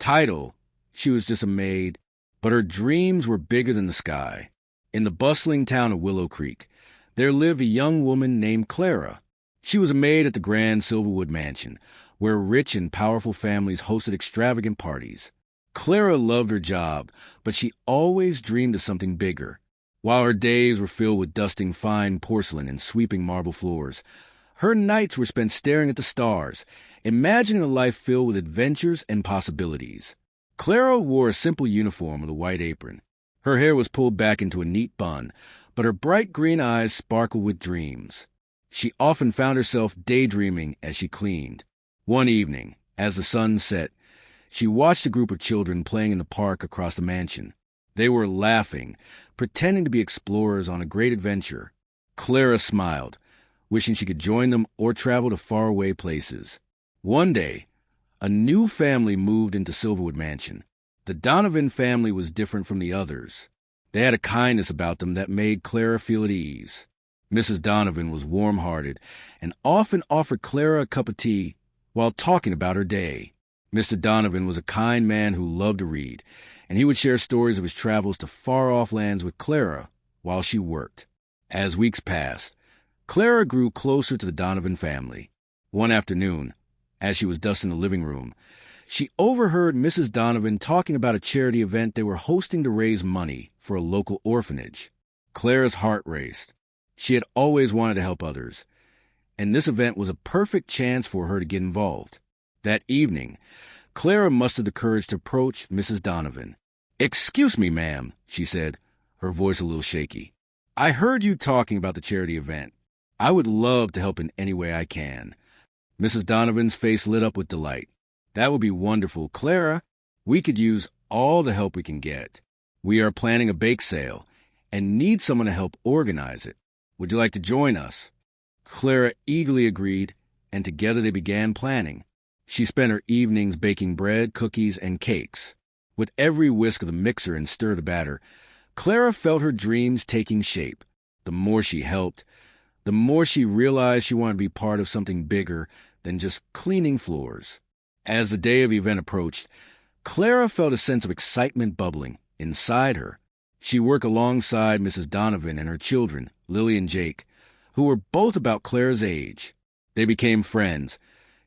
Title, she was just a maid, but her dreams were bigger than the sky. In the bustling town of Willow Creek, there lived a young woman named Clara. She was a maid at the grand Silverwood mansion, where rich and powerful families hosted extravagant parties. Clara loved her job, but she always dreamed of something bigger. While her days were filled with dusting fine porcelain and sweeping marble floors, her nights were spent staring at the stars, imagining a life filled with adventures and possibilities. Clara wore a simple uniform with a white apron. Her hair was pulled back into a neat bun, but her bright green eyes sparkled with dreams. She often found herself daydreaming as she cleaned. One evening, as the sun set, she watched a group of children playing in the park across the mansion. They were laughing, pretending to be explorers on a great adventure. Clara smiled, wishing she could join them or travel to faraway places. One day, a new family moved into Silverwood Mansion. The Donovan family was different from the others. They had a kindness about them that made Clara feel at ease. Mrs. Donovan was warm-hearted and often offered Clara a cup of tea while talking about her day. Mr. Donovan was a kind man who loved to read, and he would share stories of his travels to far-off lands with Clara while she worked. As weeks passed, Clara grew closer to the Donovan family. One afternoon, as she was dusting the living room, she overheard Mrs. Donovan talking about a charity event they were hosting to raise money for a local orphanage. Clara's heart raced. She had always wanted to help others, and this event was a perfect chance for her to get involved. That evening, Clara mustered the courage to approach Mrs. Donovan. "Excuse me, ma'am," she said, her voice a little shaky. "I heard you talking about the charity event. I would love to help in any way I can." Mrs. Donovan's face lit up with delight. "That would be wonderful, Clara. We could use all the help we can get. We are planning a bake sale and need someone to help organize it. Would you like to join us?" Clara eagerly agreed, and together they began planning. She spent her evenings baking bread, cookies, and cakes. With every whisk of the mixer and stir of the batter, Clara felt her dreams taking shape. The more she helped, the more she realized she wanted to be part of something bigger than just cleaning floors. As the day of the event approached, Clara felt a sense of excitement bubbling inside her. She worked alongside Mrs. Donovan and her children, Lily and Jake, who were both about Clara's age. They became friends,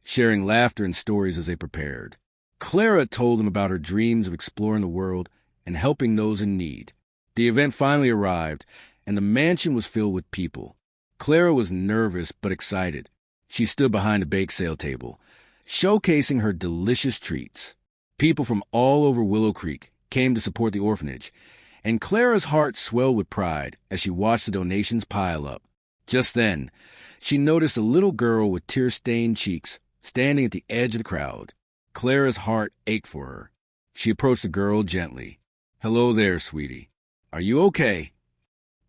sharing laughter and stories as they prepared. Clara told them about her dreams of exploring the world and helping those in need. The event finally arrived, and the mansion was filled with people. Clara was nervous but excited. She stood behind the bake sale table, showcasing her delicious treats. People from all over Willow Creek came to support the orphanage, and Clara's heart swelled with pride as she watched the donations pile up. Just then, she noticed a little girl with tear-stained cheeks standing at the edge of the crowd. Clara's heart ached for her. She approached the girl gently. "Hello there, sweetie. Are you okay?"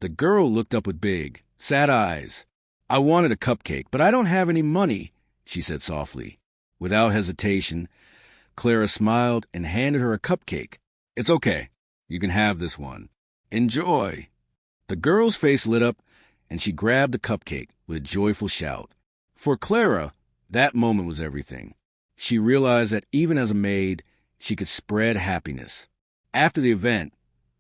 The girl looked up with big, sad eyes. "I wanted a cupcake, but I don't have any money," she said softly. Without hesitation, Clara smiled and handed her a cupcake. "It's okay. You can have this one. Enjoy." The girl's face lit up, and she grabbed the cupcake with a joyful shout. For Clara, that moment was everything. She realized that even as a maid, she could spread happiness. After the event,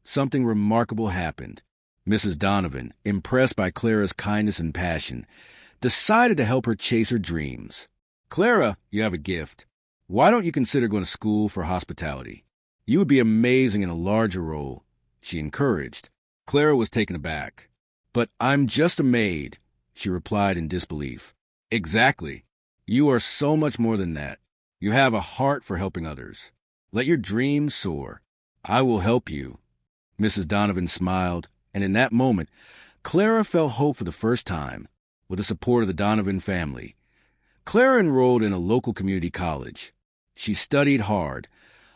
something remarkable happened. Mrs. Donovan, impressed by Clara's kindness and passion, decided to help her chase her dreams. "Clara, you have a gift. Why don't you consider going to school for hospitality? You would be amazing in a larger role," she encouraged. Clara was taken aback. "But I'm just a maid," she replied in disbelief. "Exactly. You are so much more than that. You have a heart for helping others. Let your dreams soar. I will help you." Mrs. Donovan smiled, and in that moment, Clara felt hope for the first time. With the support of the Donovan family, Clara enrolled in a local community college. She studied hard,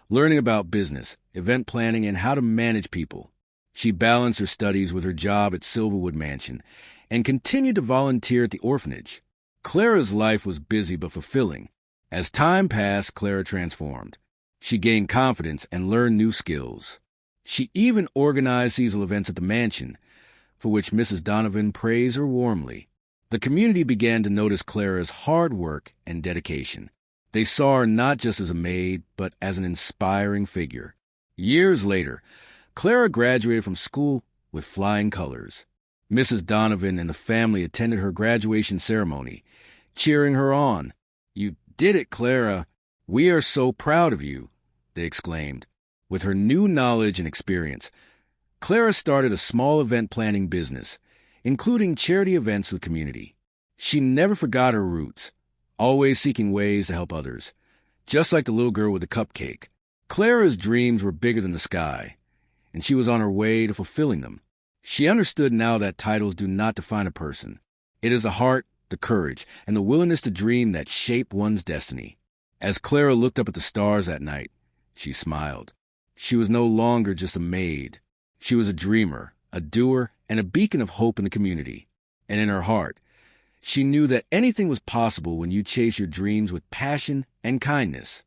learning about business, event planning, and how to manage people. She balanced her studies with her job at Silverwood Mansion and continued to volunteer at the orphanage. Clara's life was busy but fulfilling. As time passed, Clara transformed. She gained confidence and learned new skills. She even organized seasonal events at the mansion, for which Mrs. Donovan praised her warmly. The community began to notice Clara's hard work and dedication. They saw her not just as a maid, but as an inspiring figure. Years later, Clara graduated from school with flying colors. Mrs. Donovan and the family attended her graduation ceremony, cheering her on. "You did it, Clara. We are so proud of you," they exclaimed. With her new knowledge and experience, Clara started a small event planning business, including charity events for the community. She never forgot her roots, always seeking ways to help others. Just like the little girl with the cupcake, Clara's dreams were bigger than the sky, and she was on her way to fulfilling them. She understood now that titles do not define a person. It is the heart, the courage, and the willingness to dream that shape one's destiny. As Clara looked up at the stars that night, she smiled. She was no longer just a maid. She was a dreamer, a doer, and a beacon of hope in the community. And in her heart, she knew that anything was possible when you chase your dreams with passion and kindness.